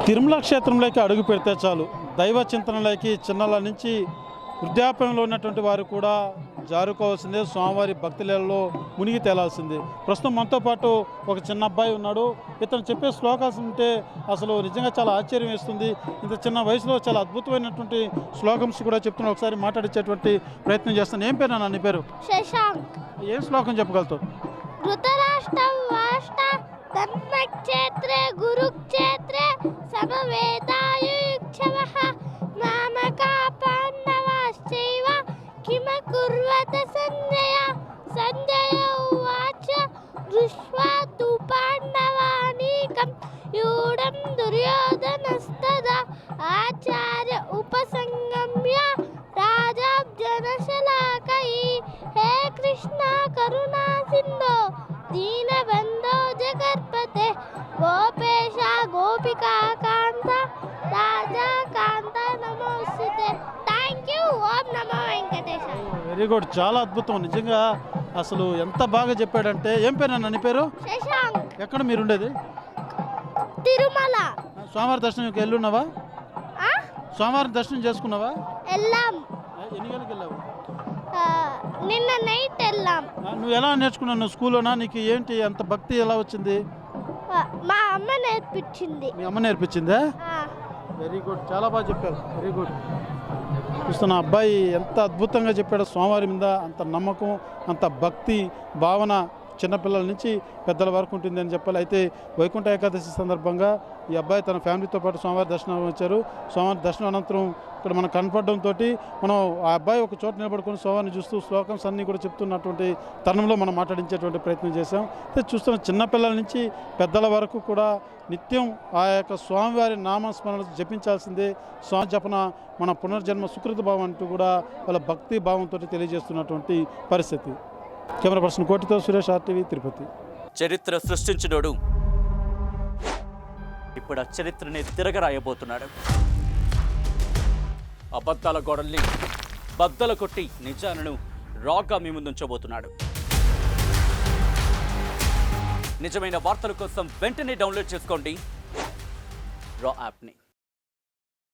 తిరుమల క్షేత్రంలోకి అడుగు పెడితే చాలు దైవ చింతనలోకి చిన్నల నుంచి వృద్ధాప్యంలో ఉన్నటువంటి వారు కూడా జారుకోవాల్సిందే, స్వామివారి భక్తులలో మునిగి తేలాల్సిందే. ప్రస్తుతం మనతో పాటు ఒక చిన్న అబ్బాయి ఉన్నాడు. ఇతను చెప్పే శ్లోకాలు ఉంటే అసలు నిజంగా చాలా ఆశ్చర్యం వేస్తుంది. ఇంత చిన్న వయసులో చాలా అద్భుతమైనటువంటి శ్లోకమ్స్ కూడా చెప్తున్నా. ఒకసారి మాట్లాడించేటువంటి ప్రయత్నం చేస్తాను. ఏం పేరు నాన్న నీ పేరు? శశాంక్. ఏం శ్లోకం చెప్పగలుగుతావు? ధృతరాష్ట్రం వాష్ట ధర్మక్షేత్రే గురుక్షేత్రే సమవేదాయుక్షవః నామకా పాండవాశ్చైవ కిమ కుర్వత సంజయ. సంజయ ఉవాచ దృష్ట్వా తు పాండవానీకం యూఢం దుర్యోధనస్తదా ఆచార్య ఉపసంగమ్య రాజాబ్జనశలాకయీ. హే కృష్ణ కరుణా సింధో దీనబంధో జగత్పతే గోపేశ గోపికా కాంత రాజా కాంత నమోస్తుతే. Thank you. Om Namo Venkatesha. Very good, చాలా అద్భుతం నిజంగా. అసలు ఎంత బాగా చెప్పాడంటే. ఏం పేరు నాన్న నీ పేరు? శశాంక్. ఎక్కడ మీరు ఉండేది? తిరుమల. స్వామివారి దర్శనంకి వెళ్ళున్నావా? స్వామివారి దర్శనం చేసుకున్నావా? వెళ్ళాం. ఎన్ని గంటలకు వెళ్ళావు? నిన్న నైట్ వెళ్ళాం. నువ్వు ఎలా నేర్చుకున్నావు? నువ్వు స్కూల్లోనా? నీకు ఏంటి అంత భక్తి ఎలా వచ్చింది? మా అమ్మ నేర్పించింది. మీ అమ్మ నేర్పించిందా? వెరీ గుడ్, చాలా బాగా చెప్పారు. Very good. చూస్తున్న అబ్బాయి ఎంత అద్భుతంగా చెప్పాడు. స్వామివారి మీద అంత నమ్మకం, అంత భక్తి భావన చిన్నపిల్లల నుంచి పెద్దల వరకు ఉంటుంది అని చెప్పాలి. అయితే వైకుంఠ ఏకాదశి సందర్భంగా ఈ అబ్బాయి తన ఫ్యామిలీతో పాటు స్వామివారి దర్శనం వచ్చారు. స్వామివారి దర్శనం అనంతరం ఇక్కడ మనం కనపడడంతో మనం ఆ అబ్బాయి ఒక చోట నిలబడుకొని స్వామివారిని చూస్తూ శ్లోకమ్స్ అన్నీ కూడా చెప్తున్నటువంటి తరుణంలో మనం మాట్లాడించేటువంటి ప్రయత్నం చేశాం. అయితే చూస్తున్న చిన్నపిల్లల నుంచి పెద్దల వరకు కూడా నిత్యం ఆ యొక్క స్వామివారి నామస్మరణ జపించాల్సిందే. స్వామి జపన మన పునర్జన్మ సుకృత భావం అంటూ కూడా వాళ్ళ భక్తి భావంతో తెలియజేస్తున్నటువంటి పరిస్థితి. కెమెరా పర్సన్ కోటితో సురేష్, RTV, తిరుపతి. చరిత్ర సృష్టించినోడు ఇప్పుడు ఆ చరిత్రని తిరగరాయబోతున్నాడు. అబద్ధాల గోడల్ని బద్దలు కొట్టి నిజాలను రాగా మీ ముందుంచబోతున్నాడు. నిజమైన వార్తల కోసం వెంటనే డౌన్లోడ్ చేసుకోండి రా యాప్ని.